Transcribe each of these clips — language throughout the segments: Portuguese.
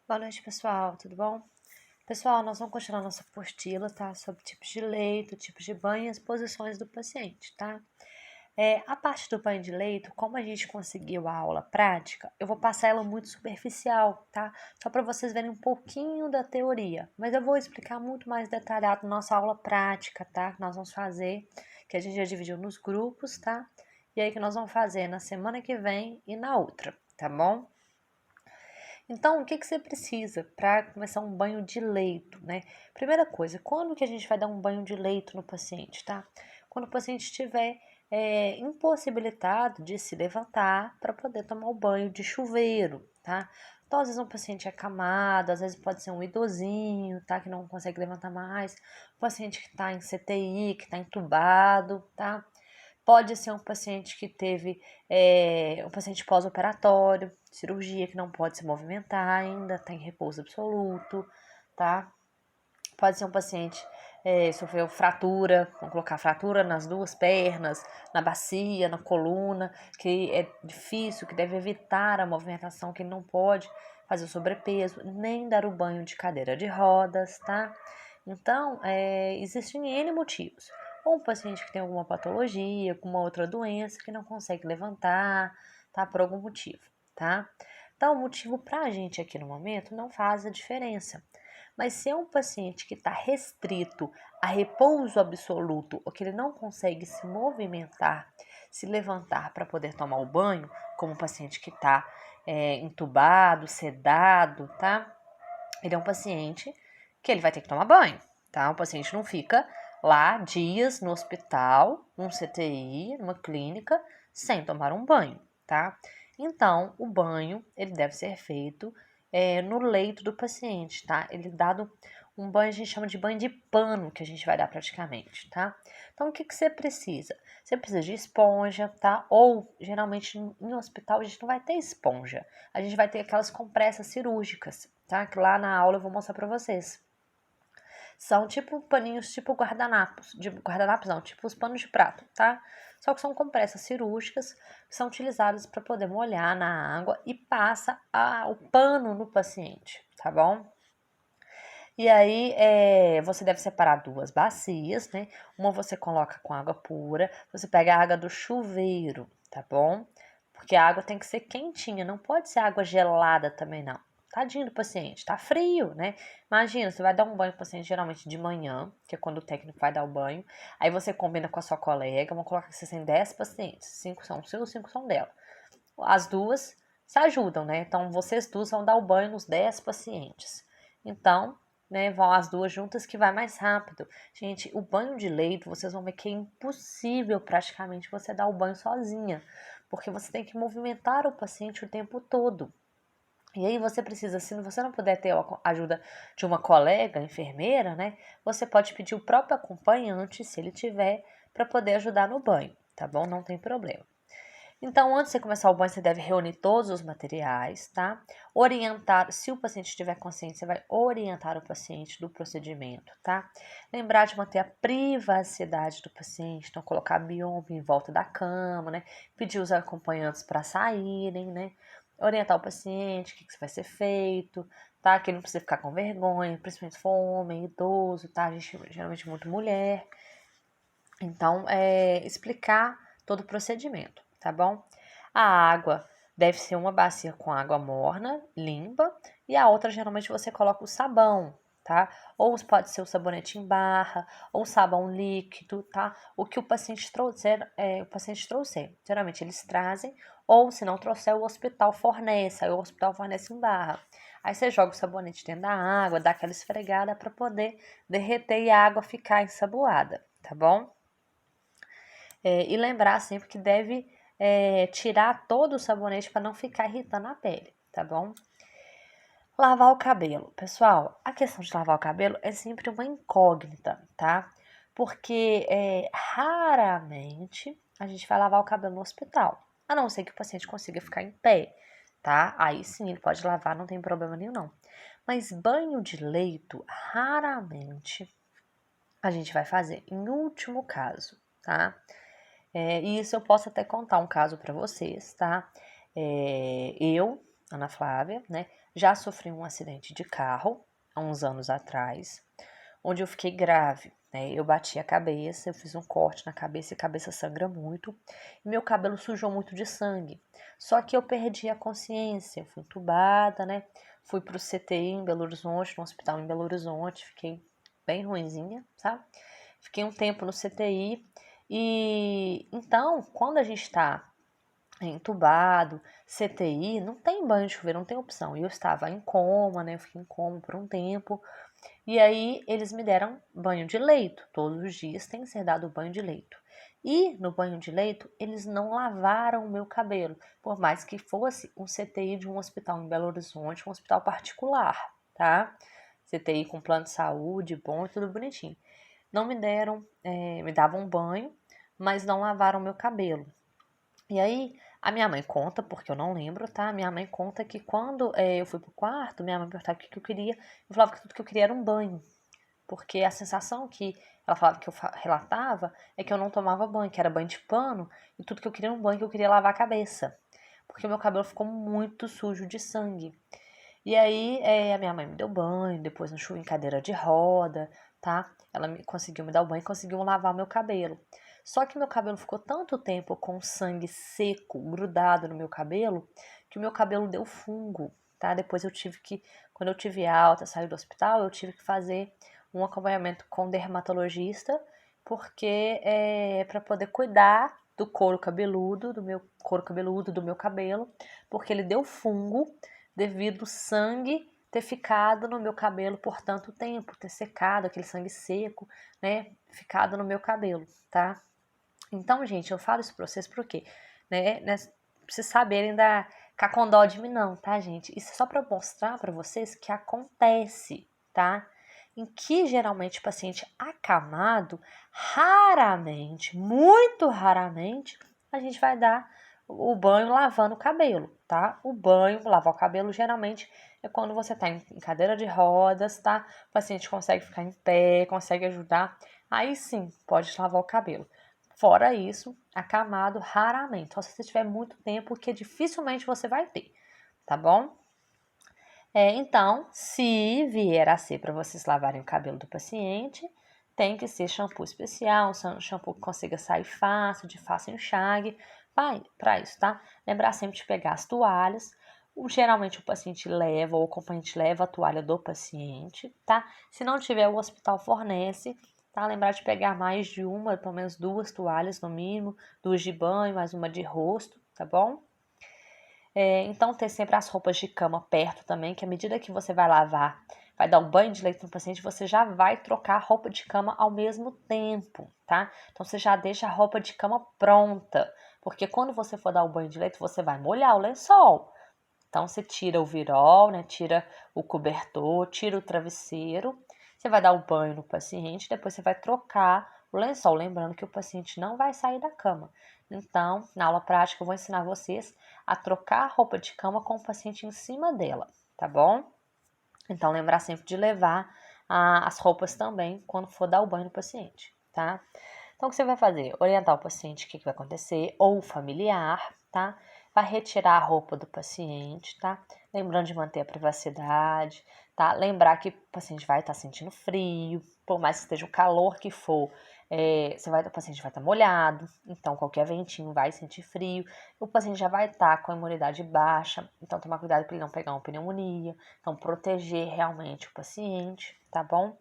Boa noite, pessoal, tudo bom? Pessoal, nós vamos continuar nossa apostila, tá? Sobre tipos de leito, tipos de banho e as posições do paciente, tá? A parte do banho de leito, como a gente conseguiu a aula prática, eu vou passar ela muito superficial, tá? Só para vocês verem um pouquinho da teoria. Mas eu vou explicar muito mais detalhado na nossa aula prática, tá? Que nós vamos fazer, que a gente já dividiu nos grupos, tá? E aí que nós vamos fazer na semana que vem e na outra, tá bom? Então, o que você precisa para começar um banho de leito, né? Primeira coisa, quando que a gente vai dar um banho de leito no paciente, tá? Quando o paciente estiver impossibilitado de se levantar para poder tomar o banho de chuveiro, tá? Então, às vezes um paciente é acamado, às vezes pode ser um idosinho, tá? Que não consegue levantar mais, um paciente que está em CTI, que está entubado, tá? Pode ser um paciente que teve um paciente pós-operatório, cirurgia que não pode se movimentar ainda, está em repouso absoluto, tá? Pode ser um paciente sofreu fratura, vamos colocar fratura nas duas pernas, na bacia, na coluna, que é difícil, que deve evitar a movimentação, que ele não pode fazer o sobrepeso, nem dar o banho de cadeira de rodas, tá? Então, existem N motivos. Ou um paciente que tem alguma patologia, alguma outra doença, que não consegue levantar, tá? Por algum motivo, tá? Então, o motivo pra gente aqui no momento não faz a diferença. Mas se é um paciente que está restrito a repouso absoluto ou que ele não consegue se movimentar, se levantar para poder tomar o banho, como um paciente que está entubado, sedado, tá? Ele é um paciente que ele vai ter que tomar banho, tá? O paciente não fica lá dias no hospital, num CTI, numa clínica, sem tomar um banho, tá? Então, o banho, ele deve ser feito no leito do paciente, tá? Ele é dado um banho, a gente chama de banho de pano, que a gente vai dar praticamente, tá? Então, o que você precisa? Você precisa de esponja, tá? Ou, geralmente, em hospital, a gente não vai ter esponja. A gente vai ter aquelas compressas cirúrgicas, tá? Que lá na aula eu vou mostrar pra vocês. São tipo paninhos, tipo guardanapos. Guardanapos não, tipo os panos de prato, tá? Só que são compressas cirúrgicas que são utilizadas para poder molhar na água e passa o pano no paciente, tá bom? E aí, você deve separar duas bacias, né? Uma você coloca com água pura, você pega a água do chuveiro, tá bom? Porque a água tem que ser quentinha, não pode ser água gelada também, não. Tadinho do paciente, tá frio, né? Imagina, você vai dar um banho pro paciente geralmente de manhã, que é quando o técnico vai dar o banho. Aí você combina com a sua colega, vamos colocar que você tem 10 pacientes, 5 são seus, 5 são dela. As duas se ajudam, né? Então, vocês duas vão dar o banho nos 10 pacientes. Então, né, vão as duas juntas que vai mais rápido. Gente, o banho de leito, vocês vão ver que é impossível praticamente você dar o banho sozinha, porque você tem que movimentar o paciente o tempo todo. E aí você precisa, se você não puder ter a ajuda de uma colega, enfermeira, né? Você pode pedir o próprio acompanhante, se ele tiver, para poder ajudar no banho, tá bom? Não tem problema. Então, antes de você começar o banho, você deve reunir todos os materiais, tá? Orientar, se o paciente tiver consciente, você vai orientar o paciente do procedimento, tá? Lembrar de manter a privacidade do paciente, então colocar biombo em volta da cama, né? Pedir os acompanhantes para saírem, né? Orientar o paciente, o que vai ser feito, tá? Que ele não precisa ficar com vergonha, principalmente se for homem, idoso, tá? A gente geralmente muito mulher. Então, explicar todo o procedimento, tá bom? A água deve ser uma bacia com água morna, limpa, e a outra geralmente você coloca o sabão, tá? Ou pode ser o sabonete em barra, ou sabão líquido, tá? O que o paciente trouxer, Geralmente eles trazem, ou se não trouxer, o hospital fornece, aí o hospital fornece em barra. Aí você joga o sabonete dentro da água, dá aquela esfregada para poder derreter e a água ficar ensaboada, tá bom? E lembrar sempre que deve tirar todo o sabonete para não ficar irritando a pele, tá bom? Lavar o cabelo. Pessoal, a questão de lavar o cabelo é sempre uma incógnita, tá? Porque raramente a gente vai lavar o cabelo no hospital, a não ser que o paciente consiga ficar em pé, tá? Aí sim ele pode lavar, não tem problema nenhum, não. Mas banho de leito, raramente a gente vai fazer, em último caso, tá? E isso eu posso até contar um caso para vocês, tá? Eu, Ana Flávia, né? já sofri um acidente de carro há uns anos atrás, onde eu fiquei grave, né? Eu bati a cabeça, eu fiz um corte na cabeça e a cabeça sangra muito. E meu cabelo sujou muito de sangue. Só que eu perdi a consciência, eu fui entubada, né? Fui pro CTI em Belo Horizonte, no hospital em Belo Horizonte, fiquei bem ruinzinha, sabe? Fiquei um tempo no CTI e então, quando a gente tá entubado, CTI, não tem banho de chuveiro, não tem opção. E eu estava em coma, né? Eu fiquei em coma por um tempo. E aí eles me deram banho de leito. Todos os dias tem que ser dado banho de leito. E no banho de leito, eles não lavaram o meu cabelo, por mais que fosse um CTI de um hospital em Belo Horizonte, um hospital particular, tá? CTI com plano de saúde, bom e tudo bonitinho. Não me deram, me davam banho, mas não lavaram o meu cabelo. E aí, a minha mãe conta, porque eu não lembro, tá? Minha mãe conta que quando eu fui pro quarto, minha mãe perguntava o que eu queria, eu falava que tudo que eu queria era um banho. Porque a sensação que ela falava que eu relatava é que eu não tomava banho, que era banho de pano, e tudo que eu queria era um banho, que eu queria lavar a cabeça. Porque o meu cabelo ficou muito sujo de sangue. E aí, a minha mãe me deu banho, depois no chuva em cadeira de roda, tá? Ela conseguiu me dar o banho e conseguiu lavar meu cabelo. Só que meu cabelo ficou tanto tempo com sangue seco, grudado no meu cabelo, que o meu cabelo deu fungo, tá? Depois eu tive que, quando eu tive alta, saí do hospital, eu tive que fazer um acompanhamento com dermatologista, porque para poder cuidar do couro cabeludo, do meu cabelo, porque ele deu fungo devido ao sangue ter ficado no meu cabelo por tanto tempo, ter secado, aquele sangue seco, né, ficado no meu cabelo, tá? Então, gente, eu falo isso pra vocês porque, né, pra vocês saberem da cacondó de mim não, tá, gente? Isso é só pra mostrar pra vocês que acontece, tá? Em que geralmente o paciente acamado, raramente, muito raramente, a gente vai dar o banho lavando o cabelo, tá? O banho, lavar o cabelo, geralmente é quando você tá em cadeira de rodas, tá? O paciente consegue ficar em pé, consegue ajudar. Aí sim, pode lavar o cabelo. Fora isso, acamado raramente. Só se você tiver muito tempo, que dificilmente você vai ter, tá bom? Então, se vier a ser para vocês lavarem o cabelo do paciente, tem que ser shampoo especial, um shampoo que consiga sair fácil, de fácil enxague, para isso, tá? Lembrar sempre de pegar as toalhas. Geralmente o paciente leva, ou o acompanhante leva a toalha do paciente, tá? Se não tiver, o hospital fornece, tá? Lembrar de pegar mais de uma, pelo menos duas toalhas no mínimo, duas de banho, mais uma de rosto, tá bom? Então, ter sempre as roupas de cama perto também, que à medida que você vai lavar, vai dar um banho de leito no paciente, você já vai trocar a roupa de cama ao mesmo tempo, tá? Então, você já deixa a roupa de cama pronta, porque quando você for dar o banho de leito, você vai molhar o lençol. Então, você tira o virol, né? Tira o cobertor, tira o travesseiro, você vai dar o banho no paciente, depois você vai trocar o lençol, lembrando que o paciente não vai sair da cama. Então, na aula prática, eu vou ensinar vocês a trocar a roupa de cama com o paciente em cima dela, tá bom? Então, lembrar sempre de levar as roupas também quando for dar o banho no paciente, tá? Então, o que você vai fazer? Orientar o paciente o que vai acontecer, ou o familiar, tá? Vai retirar a roupa do paciente, tá? Lembrando de manter a privacidade, tá? Lembrar que o paciente vai estar sentindo frio, por mais que esteja o calor que for, o paciente vai estar molhado, então qualquer ventinho vai sentir frio, o paciente já vai estar com a imunidade baixa, então tomar cuidado para ele não pegar uma pneumonia, então proteger realmente o paciente, tá bom?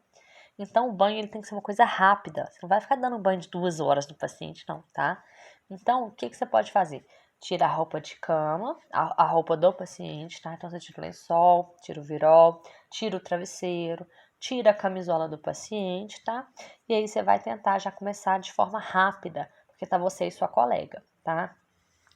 Então o banho ele tem que ser uma coisa rápida, você não vai ficar dando banho de 2 horas no paciente não, tá? Então o que você pode fazer? Tira a roupa de cama, a roupa do paciente, tá? Então você tira o lençol, tira o virol, tira o travesseiro, tira a camisola do paciente, tá? E aí você vai tentar já começar de forma rápida, porque tá você e sua colega, tá?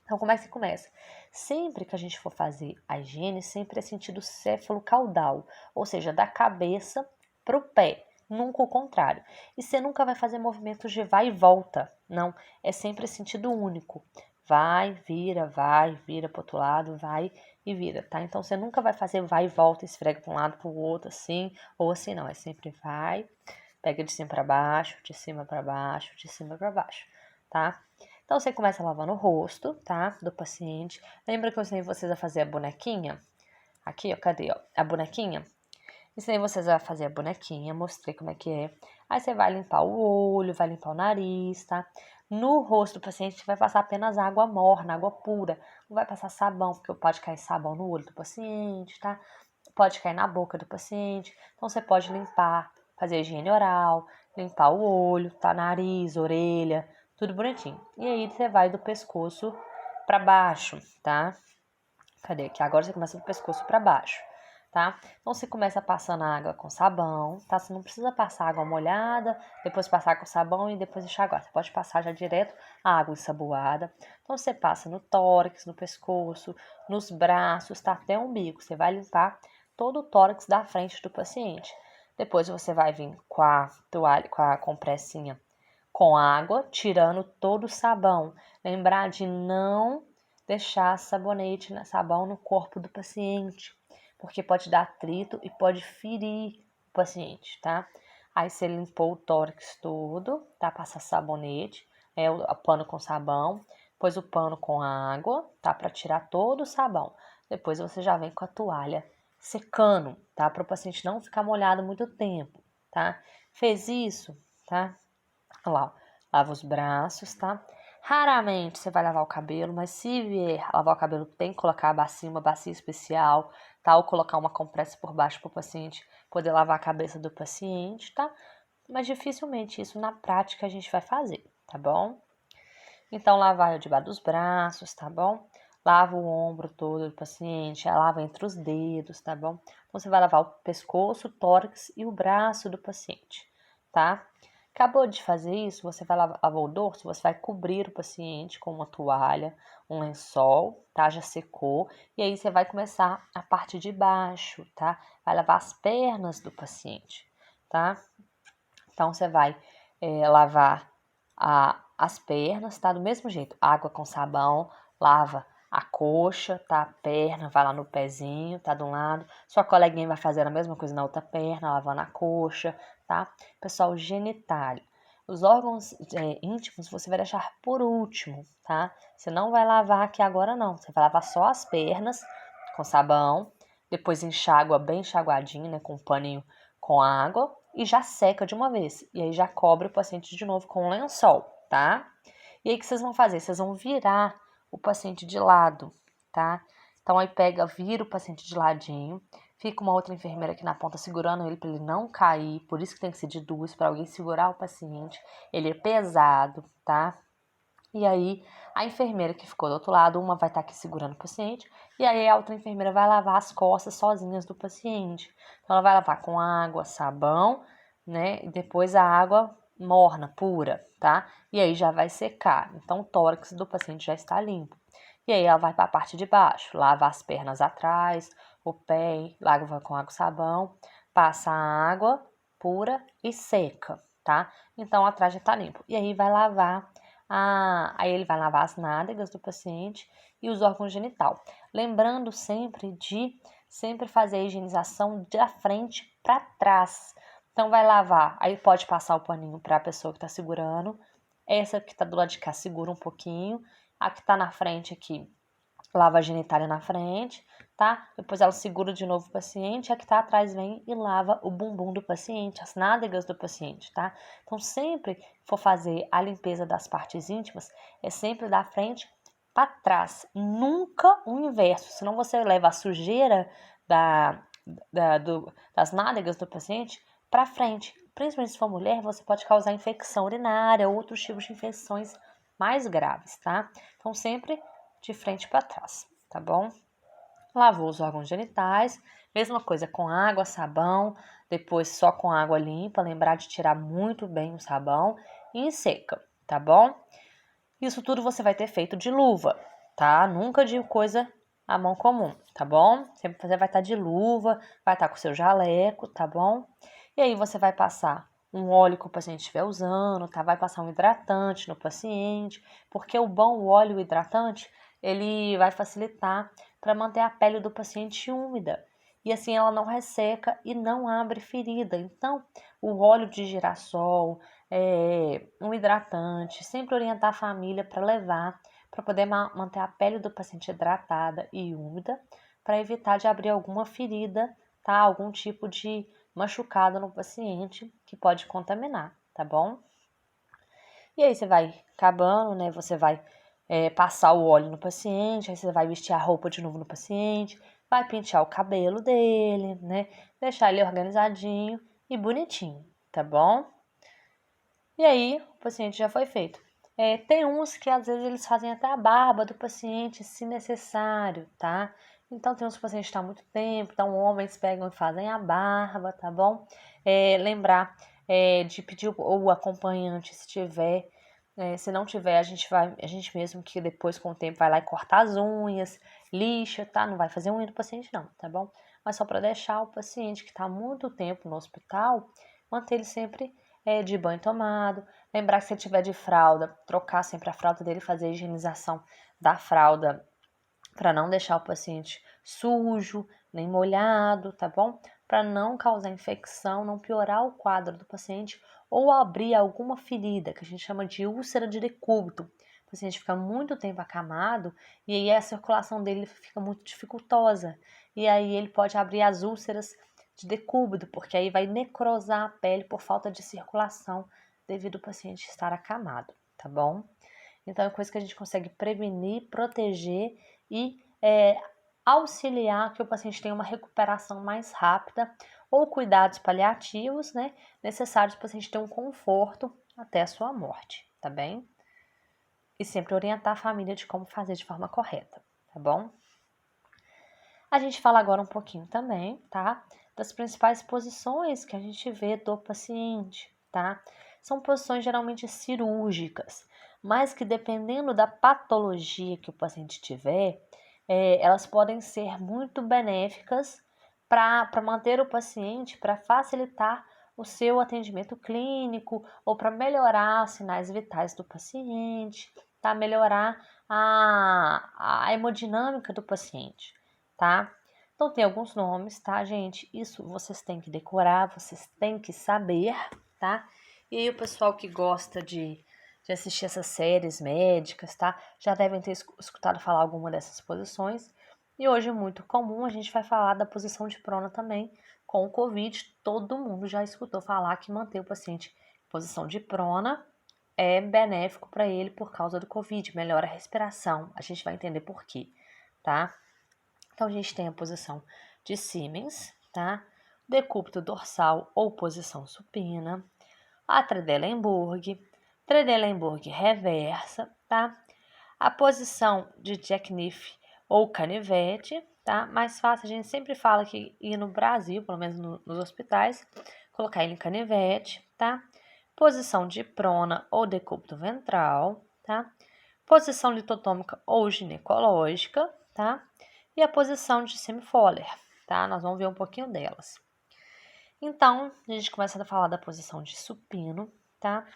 Então como é que você começa? Sempre que a gente for fazer a higiene, sempre é sentido céfalo-caudal, ou seja, da cabeça pro pé, nunca o contrário. E você nunca vai fazer movimentos de vai e volta, não, é sempre sentido único. Vai, vira pro outro lado, vai e vira, tá? Então você nunca vai fazer vai e volta, esfrega para um lado para o outro assim, ou assim não, é sempre vai, pega de cima para baixo, de cima para baixo, de cima para baixo, tá? Então você começa lavando o rosto, tá? Do paciente. Lembra que eu ensinei vocês a fazer a bonequinha? Aqui, ó, cadê, ó? A bonequinha. Isso aí vocês vão fazer a bonequinha, mostrei como é que é. Aí você vai limpar o olho, vai limpar o nariz, tá? No rosto do paciente vai passar apenas água morna, água pura. Não vai passar sabão, porque pode cair sabão no olho do paciente, tá? Pode cair na boca do paciente. Então você pode limpar, fazer higiene oral, limpar o olho, tá? Nariz, orelha, tudo bonitinho. E aí você vai do pescoço pra baixo, tá? Cadê? Que agora você começa do pescoço pra baixo, tá? Então você começa passando a água com sabão, tá? Você não precisa passar água molhada, depois passar com sabão e depois enxaguar. Você pode passar já direto a água ensaboada. Então você passa no tórax, no pescoço, nos braços, tá? Até o umbigo. Você vai limpar todo o tórax da frente do paciente. Depois você vai vir com a toalha, com a compressinha com água, tirando todo o sabão. Lembrar de não deixar sabonete, sabão no corpo do paciente, porque pode dar atrito e pode ferir o paciente, tá? Aí você limpou o tórax todo, tá? Passa sabonete, o pano com sabão, depois o pano com água, tá? Para tirar todo o sabão. Depois você já vem com a toalha secando, tá? Para o paciente não ficar molhado muito tempo, tá? Fez isso, tá? Olha lá, lava os braços, tá? Raramente você vai lavar o cabelo, mas se vier lavar o cabelo, tem que colocar a bacia, uma bacia especial, tá? Ou colocar uma compressa por baixo para o paciente poder lavar a cabeça do paciente, tá? Mas dificilmente isso na prática a gente vai fazer, tá bom? Então, lavar debaixo dos braços, tá bom? Lava o ombro todo do paciente, lava entre os dedos, tá bom? Então, você vai lavar o pescoço, o tórax e o braço do paciente, tá? Acabou de fazer isso, você vai lavar o dorso, você vai cobrir o paciente com uma toalha, um lençol, tá? Já secou. E aí você vai começar a parte de baixo, tá? Vai lavar as pernas do paciente, tá? Então você vai lavar as pernas, tá? Do mesmo jeito, água com sabão, lava a coxa, tá? A perna, vai lá no pezinho, tá? De um lado. Sua coleguinha vai fazer a mesma coisa na outra perna, lavando a coxa, tá? Pessoal, genitália. Os órgãos íntimos você vai deixar por último, tá? Você não vai lavar aqui agora não. Você vai lavar só as pernas com sabão, depois enxágua bem enxaguadinho, né? Com um paninho com água e já seca de uma vez. E aí já cobre o paciente de novo com um lençol, tá? E aí o que vocês vão fazer? Vocês vão virar o paciente de lado, tá? Então aí vira o paciente de ladinho, fica uma outra enfermeira aqui na ponta segurando ele para ele não cair, por isso que tem que ser de duas para alguém segurar o paciente. Ele é pesado, tá? E aí, a enfermeira que ficou do outro lado, uma vai estar aqui segurando o paciente, e aí a outra enfermeira vai lavar as costas sozinhas do paciente. Então, ela vai lavar com água, sabão, né? E depois a água morna, pura, tá? E aí já vai secar. Então, o tórax do paciente já está limpo. E aí, ela vai para a parte de baixo, lava as pernas atrás, o pé, lava com água e sabão, passa a água pura e seca, tá? Então, atrás já está limpo. E aí, vai lavar aí ele vai lavar as nádegas do paciente e os órgãos genital. Lembrando sempre fazer a higienização da frente para trás. Então vai lavar, aí pode passar o paninho para a pessoa que está segurando. Essa que está do lado de cá segura um pouquinho. A que está na frente aqui lava a genitália na frente, tá? Depois ela segura de novo o paciente, a que tá atrás vem e lava o bumbum do paciente, as nádegas do paciente, tá? Então, sempre que for fazer a limpeza das partes íntimas, é sempre da frente para trás, nunca o inverso, senão você leva a sujeira das nádegas do paciente para frente. Principalmente se for mulher, você pode causar infecção urinária, outros tipos de infecções mais graves, tá? Então, sempre de frente para trás, tá bom? Lavou os órgãos genitais, mesma coisa com água, sabão, depois só com água limpa, lembrar de tirar muito bem o sabão e seca, tá bom? Isso tudo você vai ter feito de luva, tá? Nunca de coisa à mão comum, tá bom? Sempre você vai estar de luva, vai estar com o seu jaleco, tá bom? E aí você vai passar um óleo que o paciente estiver usando, tá? Vai passar um hidratante no paciente, porque o bom óleo hidratante, ele vai facilitar para manter a pele do paciente úmida. E assim ela não resseca e não abre ferida. Então, o óleo de girassol, um hidratante, sempre orientar a família para levar, para poder manter a pele do paciente hidratada e úmida, para evitar de abrir alguma ferida, tá? Algum tipo de machucado no paciente que pode contaminar, tá bom? E aí você vai acabando, né? Você vai passar o óleo no paciente, aí você vai vestir a roupa de novo no paciente, vai pentear o cabelo dele, né? Deixar ele organizadinho e bonitinho, tá bom? E aí, o paciente já foi feito. Tem uns que às vezes eles fazem até a barba do paciente, se necessário, tá? Então, tem uns pacientes que estão há muito tempo, então homens pegam e fazem a barba, tá bom? Lembrar de pedir o acompanhante, se tiver. Se não tiver, a gente mesmo que depois com o tempo vai lá e cortar as unhas, lixa, tá? Não vai fazer unha do paciente não, tá bom? Mas só para deixar o paciente que está há muito tempo no hospital, manter ele sempre de banho tomado. Lembrar que se ele tiver de fralda, trocar sempre a fralda dele, fazer a higienização da fralda para não deixar o paciente sujo, nem molhado, tá bom? Para não causar infecção, não piorar o quadro do paciente ou abrir alguma ferida, que a gente chama de úlcera de decúbito. O paciente fica muito tempo acamado e aí a circulação dele fica muito dificultosa. E aí ele pode abrir as úlceras de decúbito, porque aí vai necrosar a pele por falta de circulação devido ao paciente estar acamado, tá bom? Então é coisa que a gente consegue prevenir, proteger e auxiliar que o paciente tenha uma recuperação mais rápida ou cuidados paliativos, né, necessários para o paciente ter um conforto até a sua morte, tá bem? E sempre orientar a família de como fazer de forma correta, tá bom? A gente fala agora um pouquinho também, tá? Das principais posições que a gente vê do paciente, tá? São posições geralmente cirúrgicas, mas que dependendo da patologia que o paciente tiver, elas podem ser muito benéficas para manter o paciente, para facilitar o seu atendimento clínico ou para melhorar os sinais vitais do paciente, tá? Melhorar a hemodinâmica do paciente, tá? Então tem alguns nomes, tá, gente? Isso vocês têm que decorar, vocês têm que saber, tá? E aí o pessoal que gosta de assistir essas séries médicas, tá? Já devem ter escutado falar alguma dessas posições. E hoje é muito comum, a gente vai falar da posição de prona também. Com o Covid, todo mundo já escutou falar que manter o paciente em posição de prona é benéfico para ele por causa do Covid, melhora a respiração. A gente vai entender por quê, tá? Então, a gente tem a posição de Siemens, tá? Decúbito dorsal ou posição supina, a Tredelenburg, Tredelenburg reversa, tá? A posição de jackknife ou canivete, tá? Mais fácil, a gente sempre fala que ir no Brasil, pelo menos nos hospitais, colocar ele em canivete, tá? Posição de prona ou decúbito ventral, tá? Posição litotômica ou ginecológica, tá? E a posição de semifoller, tá? Nós vamos ver um pouquinho delas. Então, a gente começa a falar da posição de supino, tá?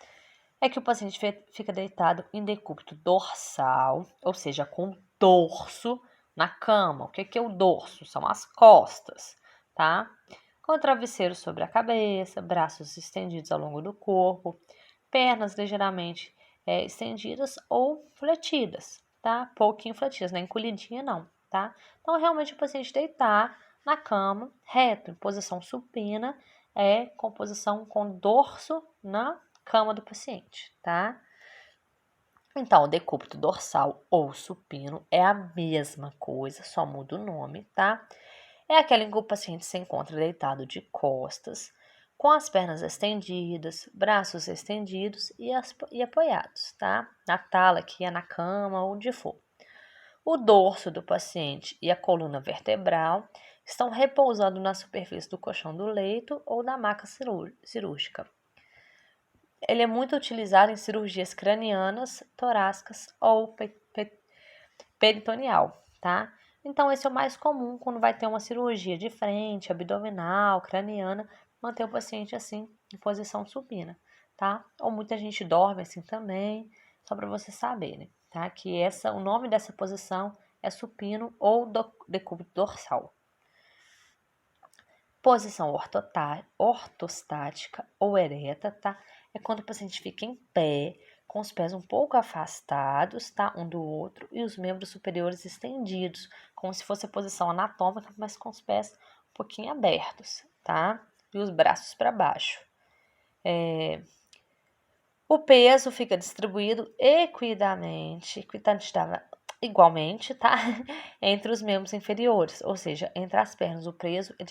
É que o paciente fica deitado em decúbito dorsal, ou seja, com o dorso na cama. O que é o dorso? São as costas, tá? Com o travesseiro sobre a cabeça, braços estendidos ao longo do corpo, pernas ligeiramente estendidas ou fletidas, tá? Pouquinho fletidas, nem encolhidinha não, tá? Então, realmente o paciente deitar na cama, reto, em posição supina, com posição com dorso na cama do paciente, tá? Então, o decúbito dorsal ou supino é a mesma coisa, só muda o nome, tá? É aquela em que o paciente se encontra deitado de costas, com as pernas estendidas, braços estendidos e apoiados, tá? Na tala, que é na cama ou onde for. O dorso do paciente e a coluna vertebral estão repousando na superfície do colchão do leito ou da maca cirúrgica. Ele é muito utilizado em cirurgias cranianas, torácicas ou peritoneal, tá? Então, esse é o mais comum quando vai ter uma cirurgia de frente, abdominal, craniana, manter o paciente assim, em posição supina, tá? Ou muita gente dorme assim também, só para vocês saberem, tá? Que o nome dessa posição é supino ou decúbito dorsal. Posição ortostática ou ereta, tá? É quando o paciente fica em pé, com os pés um pouco afastados, tá? Um do outro, e os membros superiores estendidos, como se fosse a posição anatômica, mas com os pés um pouquinho abertos, tá? E os braços para baixo. O peso fica distribuído igualmente, tá? Entre os membros inferiores, ou seja, entre as pernas. O peso é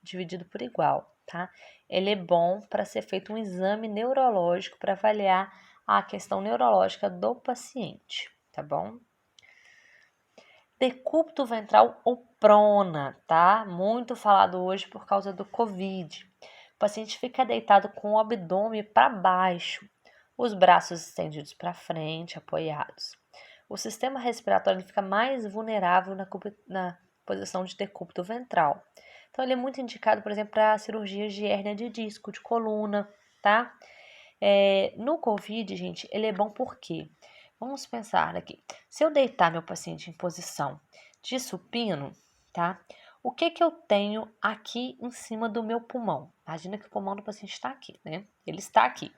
dividido por igual, tá? Ele é bom para ser feito um exame neurológico para avaliar a questão neurológica do paciente, tá bom? Decúbito ventral ou prona, tá? Muito falado hoje por causa do Covid. O paciente fica deitado com o abdômen para baixo, os braços estendidos para frente, apoiados. O sistema respiratório fica mais vulnerável na posição de decúbito ventral. Então, ele é muito indicado, por exemplo, para cirurgias de hérnia de disco, de coluna, tá? No Covid, gente, ele é bom por quê? Vamos pensar aqui. Se eu deitar meu paciente em posição de supino, tá? O que eu tenho aqui em cima do meu pulmão? Imagina que o pulmão do paciente está aqui, né? Ele está aqui.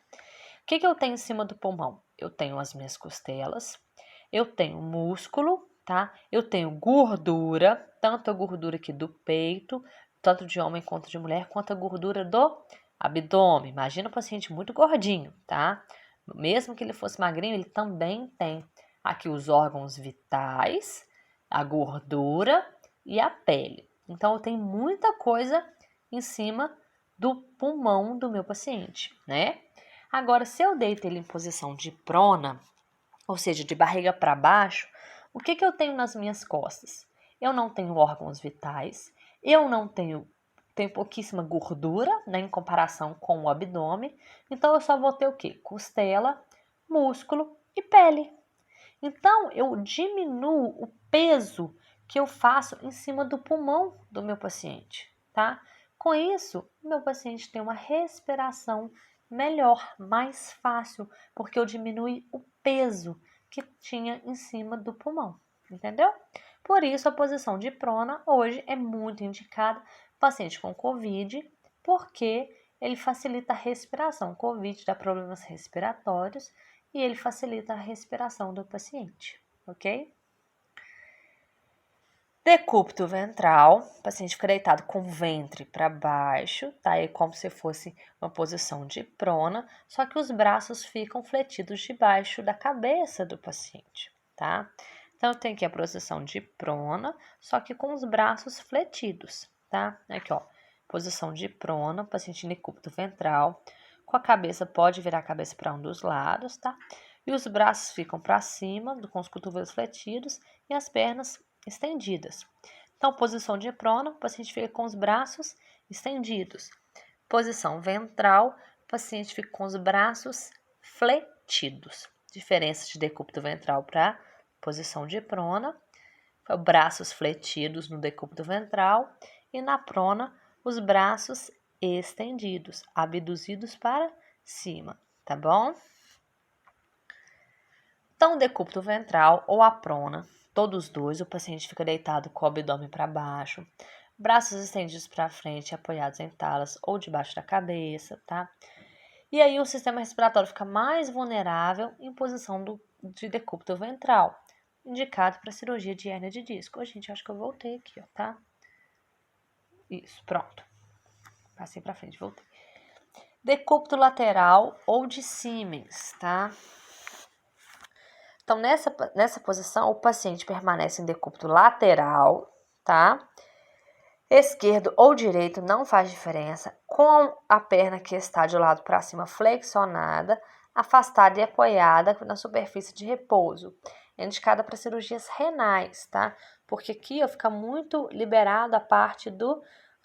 O que eu tenho em cima do pulmão? Eu tenho as minhas costelas, eu tenho músculo, tá? Eu tenho gordura, tanto a gordura aqui do peito, tanto de homem quanto de mulher, quanto a gordura do abdômen. Imagina um paciente muito gordinho, tá? Mesmo que ele fosse magrinho, ele também tem aqui os órgãos vitais, a gordura e a pele. Então, eu tenho muita coisa em cima do pulmão do meu paciente, né? Agora, se eu deito ele em posição de prona, ou seja, de barriga para baixo, o que eu tenho nas minhas costas? Eu não tenho órgãos vitais, eu não tenho pouquíssima gordura, né, em comparação com o abdômen, então eu só vou ter o quê? Costela, músculo e pele. Então, eu diminuo o peso que eu faço em cima do pulmão do meu paciente, tá? Com isso, o meu paciente tem uma respiração melhor, mais fácil, porque eu diminui o peso que tinha em cima do pulmão, entendeu? Por isso, a posição de prona hoje é muito indicada para paciente com COVID, porque ele facilita a respiração. O COVID dá problemas respiratórios e ele facilita a respiração do paciente, ok? Decúbito ventral, o paciente fica deitado com o ventre para baixo, tá? É como se fosse uma posição de prona, só que os braços ficam fletidos debaixo da cabeça do paciente, tá? Então, tem aqui a posição de prona, só que com os braços fletidos, tá? Aqui, ó, posição de prona, paciente em decúbito ventral, com a cabeça, pode virar a cabeça para um dos lados, tá? E os braços ficam para cima, com os cotovelos fletidos e as pernas estendidas. Então, posição de prona, o paciente fica com os braços estendidos. Posição ventral, o paciente fica com os braços fletidos. Diferença de decúbito ventral para posição de prona, braços fletidos no decúbito ventral e na prona, os braços estendidos, abduzidos para cima, tá bom? Então, o decúbito ventral ou a prona, todos dois, o paciente fica deitado com o abdômen para baixo, braços estendidos para frente, apoiados em talas ou debaixo da cabeça, tá? E aí o sistema respiratório fica mais vulnerável em posição de decúbito ventral, indicado para cirurgia de hérnia de disco. Ô, gente, acho que eu voltei aqui, ó, tá? Isso, pronto. Passei para frente, voltei. Decúbito lateral ou de Siemens, tá? Então, nessa posição, o paciente permanece em decúbito lateral, tá? Esquerdo ou direito não faz diferença, com a perna que está de lado para cima flexionada, afastada e apoiada na superfície de repouso. É indicada para cirurgias renais, tá? Porque aqui ó, fica muito liberada a parte do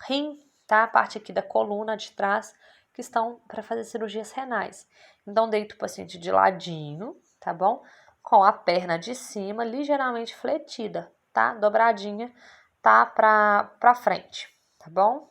rim, tá? A parte aqui da coluna de trás, que estão para fazer cirurgias renais. Então, deito o paciente de ladinho, tá bom? Com a perna de cima ligeiramente fletida, tá? Dobradinha, tá? Pra frente, tá bom?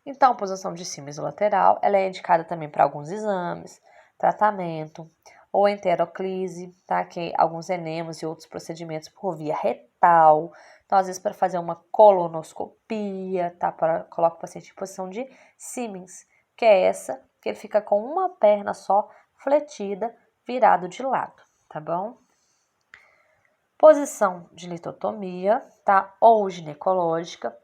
Então, posição de cima isolateral, ela é indicada também para alguns exames, tratamento, ou enteroclise, tá? Que alguns enemas e outros procedimentos por via retal. Então, às vezes, para fazer uma colonoscopia, tá? Coloca o paciente em posição de Siemens, que é essa, que ele fica com uma perna só fletida virado de lado, tá bom? Posição de litotomia, tá? Ou ginecológica.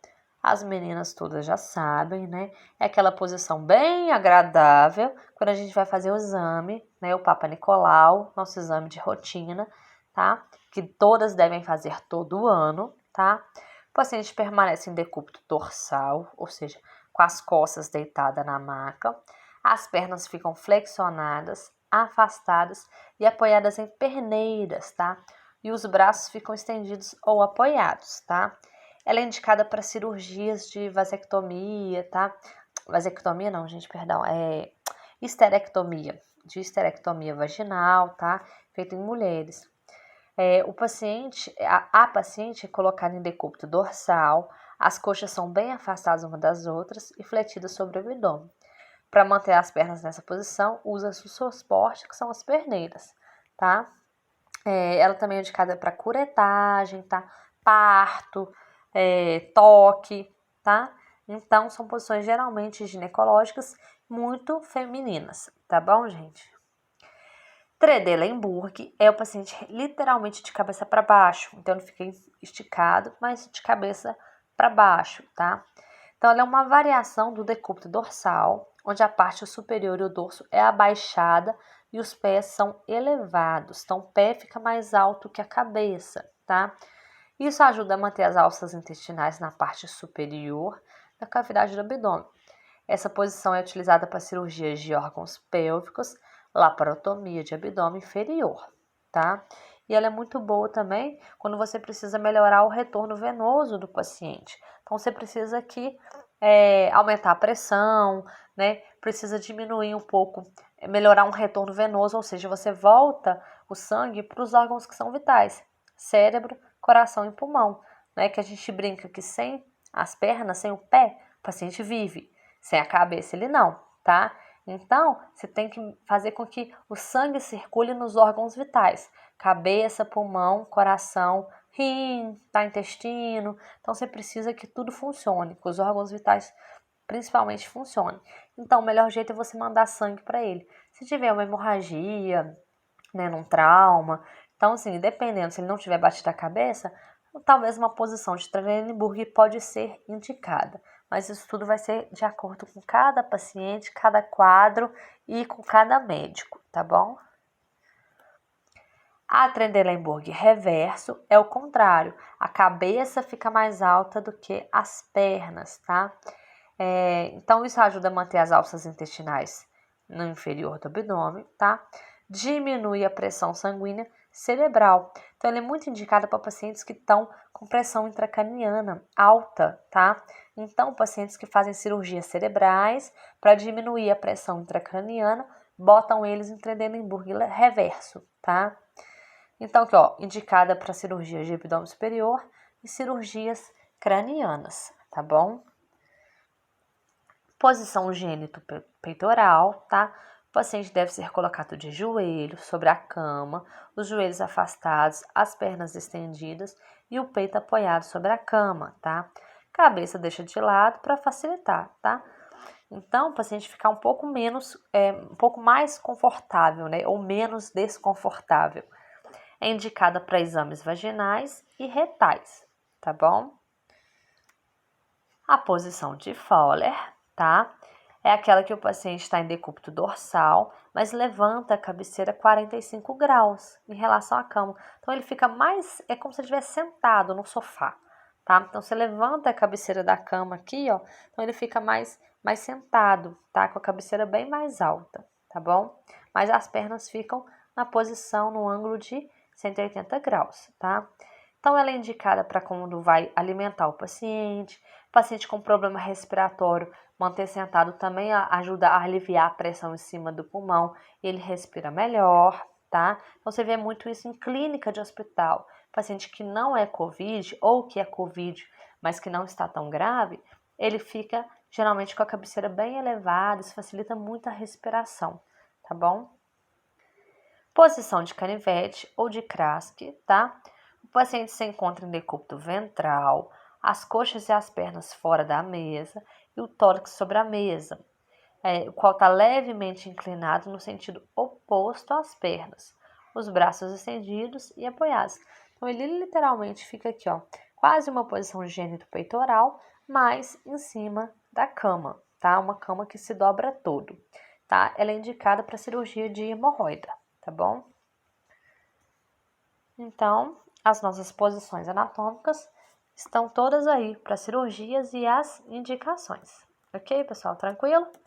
As meninas todas já sabem, né? É aquela posição bem agradável quando a gente vai fazer o exame, né? O Papa Nicolau, nosso exame de rotina, tá? Que todas devem fazer todo ano, tá? O paciente permanece em decúbito dorsal, ou seja, com as costas deitadas na maca. As pernas ficam flexionadas, afastadas e apoiadas em perneiras, tá? E os braços ficam estendidos ou apoiados, tá? Ela é indicada para cirurgias de vasectomia, tá? Vasectomia não, gente, perdão. Histerectomia. De histerectomia vaginal, tá? Feita em mulheres. A paciente é colocada em decúbito dorsal. As coxas são bem afastadas uma das outras e fletidas sobre o abdômen. Para manter as pernas nessa posição, usa-se o suporte, que são as perneiras, tá? Ela também é indicada para curetagem, tá? Parto, toque, tá? Então, são posições geralmente ginecológicas muito femininas, tá bom, gente? Trendelenburg é o paciente literalmente de cabeça para baixo, então ele fica esticado, mas de cabeça para baixo, tá? Então, ela é uma variação do decúbito dorsal, onde a parte superior e o dorso é abaixada e os pés são elevados. Então, o pé fica mais alto que a cabeça, tá? Isso ajuda a manter as alças intestinais na parte superior da cavidade do abdômen. Essa posição é utilizada para cirurgias de órgãos pélvicos, laparotomia de abdômen inferior, tá? E ela é muito boa também quando você precisa melhorar o retorno venoso do paciente. Então, você precisa aqui aumentar a pressão, né? Precisa diminuir um pouco, melhorar um retorno venoso, ou seja, você volta o sangue para os órgãos que são vitais, cérebro, coração e pulmão, né? Que a gente brinca que sem as pernas, sem o pé, o paciente vive, sem a cabeça ele não, tá? Então, você tem que fazer com que o sangue circule nos órgãos vitais, cabeça, pulmão, coração, rim, tá, intestino. Então, você precisa que tudo funcione, que os órgãos vitais principalmente funcionem. Então, o melhor jeito é você mandar sangue para ele. Se tiver uma hemorragia, né, num trauma, então, assim, dependendo, se ele não tiver batido a cabeça, talvez uma posição de Trendelenburg pode ser indicada. Mas isso tudo vai ser de acordo com cada paciente, cada quadro e com cada médico, tá bom? A Trendelenburg reverso é o contrário. A cabeça fica mais alta do que as pernas, tá? Então, isso ajuda a manter as alças intestinais no inferior do abdômen, tá? Diminui a pressão sanguínea cerebral. Então, ele é muito indicado para pacientes que estão com pressão intracraniana alta, tá? Então, pacientes que fazem cirurgias cerebrais para diminuir a pressão intracraniana, botam eles em Trendelenburg reverso, tá? Então, aqui, ó, indicada para cirurgias de abdômen superior e cirurgias cranianas, tá bom? Posição gênito-peitoral, tá? O paciente deve ser colocado de joelho sobre a cama, os joelhos afastados, as pernas estendidas e o peito apoiado sobre a cama, tá? Cabeça deixa de lado para facilitar, tá? Então, o paciente ficar um pouco mais confortável, né? Ou menos desconfortável. É indicada para exames vaginais e retais, tá bom? A posição de Fowler, tá? É aquela que o paciente está em decúbito dorsal, mas levanta a cabeceira 45 graus em relação à cama. Então, ele fica é como se ele estivesse sentado no sofá, tá? Então, você levanta a cabeceira da cama aqui, ó. Então, ele fica mais sentado, tá? Com a cabeceira bem mais alta, tá bom? Mas as pernas ficam na posição, no ângulo de 180 graus, tá? Então, ela é indicada para quando vai alimentar o paciente com problema respiratório, manter sentado também ajuda a aliviar a pressão em cima do pulmão e ele respira melhor, tá? Então, você vê muito isso em clínica de hospital. Paciente que não é COVID ou que é COVID, mas que não está tão grave, ele fica geralmente com a cabeceira bem elevada, isso facilita muito a respiração, tá bom? Posição de canivete ou de Kraske, tá? O paciente se encontra em decúbito ventral, as coxas e as pernas fora da mesa e o tórax sobre a mesa. o qual está levemente inclinado no sentido oposto às pernas, os braços estendidos e apoiados. Então, ele literalmente fica aqui, ó, quase uma posição de gênito peitoral, mas em cima da cama, tá? Uma cama que se dobra todo, tá? Ela é indicada para cirurgia de hemorroida, tá bom? Então, as nossas posições anatômicas estão todas aí para cirurgias e as indicações. Ok, pessoal? Tranquilo?